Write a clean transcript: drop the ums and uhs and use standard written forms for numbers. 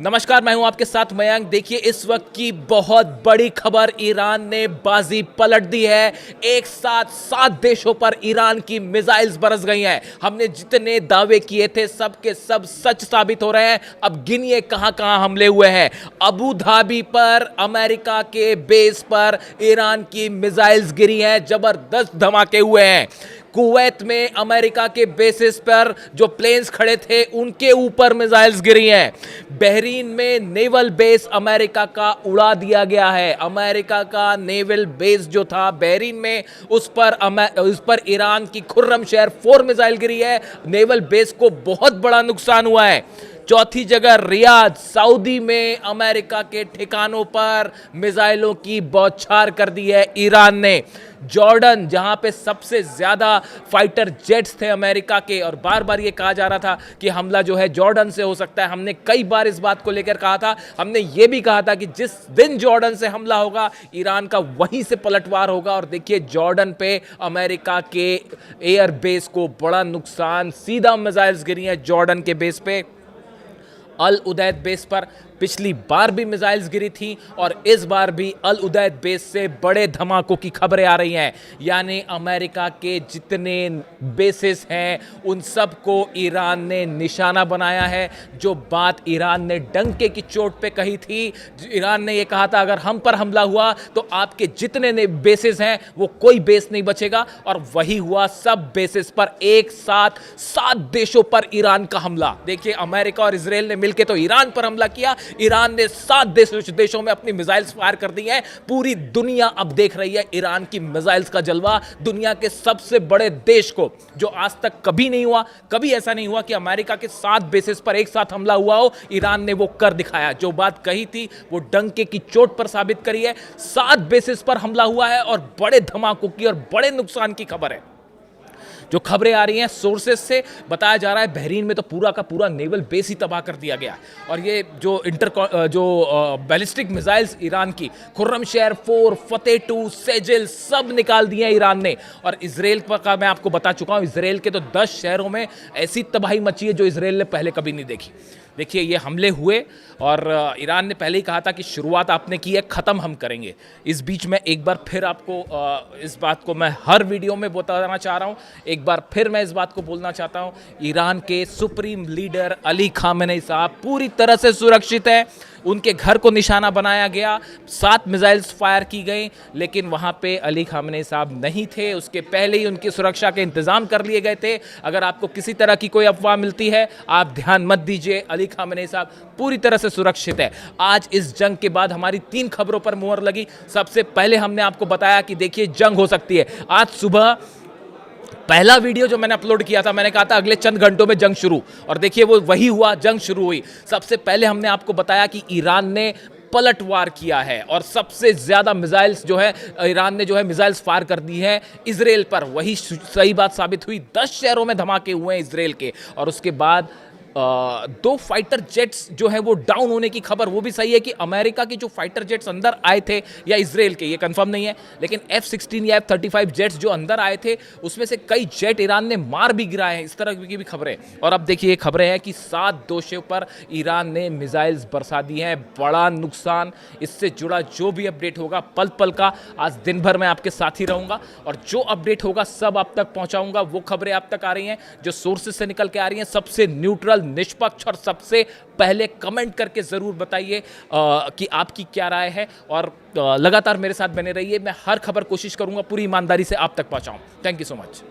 नमस्कार, मैं हूं आपके साथ मयंक। देखिए इस वक्त की बहुत बड़ी खबर, ईरान ने बाजी पलट दी है। एक साथ 7 देशों पर ईरान की मिसाइल्स बरस गई हैं। हमने जितने दावे किए थे सब के सब सच साबित हो रहे हैं। अब गिनिए कहां कहां हमले हुए हैं। अबू धाबी पर, अमेरिका के बेस पर ईरान की मिसाइल्स गिरी हैं, जबरदस्त धमाके हुए हैं। कुवैत में अमेरिका के बेसिस पर जो प्लेन्स खड़े थे उनके ऊपर मिसाइल्स गिरी हैं। बहरीन में नेवल बेस अमेरिका का उड़ा दिया गया है। अमेरिका का नेवल बेस जो था बहरीन में, उस पर ईरान की खुर्रम शहर 4 मिसाइल गिरी है। नेवल बेस को बहुत बड़ा नुकसान हुआ है। चौथी जगह रियाद, सऊदी में अमेरिका के ठिकानों पर मिसाइलों की बौछार कर दी है ईरान ने। जॉर्डन, जहां पे सबसे ज्यादा फाइटर जेट्स थे अमेरिका के, और बार बार ये कहा जा रहा था कि हमला जो है जॉर्डन से हो सकता है। हमने कई बार इस बात को लेकर कहा था। हमने ये भी कहा था कि जिस दिन जॉर्डन से हमला होगा ईरान का वहीं से पलटवार होगा। और देखिए जॉर्डन पे अमेरिका के एयर बेस को बड़ा नुकसान, सीधा मिसाइल्स गिरी हैं जॉर्डन के बेस पे। अल उदैद बेस पर पिछली बार भी मिसाइल्स गिरी थी और इस बार भी अल उदैद बेस से बड़े धमाकों की खबरें आ रही हैं। यानी अमेरिका के जितने बेसेस हैं उन सब को ईरान ने निशाना बनाया है। जो बात ईरान ने डंके की चोट पे कही थी, ईरान ने यह कहा था अगर हम पर हमला हुआ तो आपके जितने बेसेस हैं वो कोई बेस नहीं बचेगा, और वही हुआ। सब बेसेस पर एक साथ 7 देशों पर ईरान का हमला। देखिए अमेरिका और इजराइल ने मिलकर तो ईरान पर हमला किया, ईरान ने 7 देशों में अपनी मिसाइल्स फायर कर दी हैं। पूरी दुनिया अब देख रही है ईरान की मिसाइल्स का जलवा। दुनिया के सबसे बड़े देश को, जो आज तक कभी नहीं हुआ, कभी ऐसा नहीं हुआ कि अमेरिका के 7 बेसेस पर एक साथ हमला हुआ हो, ईरान ने वो कर दिखाया। जो बात कही थी वो डंके की चोट पर साबित करी है। 7 बेसेस पर हमला हुआ है और बड़े धमाकों की और बड़े नुकसान की खबर है। जो खबरें आ रही हैं सोर्सेस से बताया जा रहा है बहरीन में तो पूरा का पूरा नेवल बेस ही तबाह कर दिया गया। और ये जो बैलिस्टिक मिसाइल्स ईरान की, खुर्रम शहर 4, फतेह 2, सेजिल, सब निकाल दिए हैं ईरान ने। और इजराइल पर का मैं आपको बता चुका हूं, इजराइल के तो 10 शहरों में ऐसी तबाही मची है जो इजराइल ने पहले कभी नहीं देखी। देखिए ये हमले हुए और ईरान ने पहले ही कहा था कि शुरुआत आपने की है, ख़त्म हम करेंगे। इस बीच में एक बार फिर आपको इस बात को मैं हर वीडियो में बताना चाह रहा हूँ, एक बार फिर मैं इस बात को बोलना चाहता हूँ, ईरान के सुप्रीम लीडर अली खामेनेई साहब पूरी तरह से सुरक्षित है। उनके घर को निशाना बनाया गया, 7 मिसाइल्स फायर की गई, लेकिन वहाँ पे अली खामेनेई साहब नहीं थे। उसके पहले ही उनकी सुरक्षा के इंतजाम कर लिए गए थे। अगर आपको किसी तरह की कोई अफवाह मिलती है आप ध्यान मत दीजिए, अली खामेनेई साहब पूरी तरह से सुरक्षित है। आज इस जंग के बाद हमारी 3 खबरों पर मुहर लगी। सबसे पहले हमने आपको बताया कि देखिए जंग हो सकती है। आज सुबह पहला वीडियो जो मैंने अपलोड किया था, मैंने कहा था अगले चंद घंटों में जंग शुरू, और देखिए वो वही हुआ, जंग शुरू हुई। सबसे पहले हमने आपको बताया कि ईरान ने पलटवार किया है और सबसे ज्यादा मिसाइल्स जो है ईरान ने जो है मिसाइल्स फायर कर दी है इजराइल पर। वही सही बात साबित हुई, 10 शहरों में धमाके हुए हैं इजराइल के। और उसके बाद 2 फाइटर जेट्स जो है वो डाउन होने की खबर, वो भी सही है कि अमेरिका की जो फाइटर जेट्स अंदर आए थे या इजराइल के, ये कंफर्म नहीं है, लेकिन F-16 या F-35 जेट्स जो अंदर आए थे उसमें से कई जेट ईरान ने मार भी गिराए हैं। इस तरह की भी खबरें। और अब देखिए ये खबरें हैं कि 7 देशों पर ईरान ने मिसाइल्स बरसा दी हैं, बड़ा नुकसान। इससे जुड़ा जो भी अपडेट होगा पल पल का, आज दिन भर मैं आपके साथ ही रहूंगा और जो अपडेट होगा सब आप तक पहुंचाऊंगा। वो खबरें आप तक आ रही हैं जो सोर्सेस से निकल के आ रही हैं, सबसे न्यूट्रल, निष्पक्ष, और सबसे पहले कमेंट करके जरूर बताइए कि आपकी क्या राय है। और लगातार मेरे साथ बने रहिए, मैं हर खबर कोशिश करूंगा पूरी ईमानदारी से आप तक पहुंचाऊं। Thank you so much.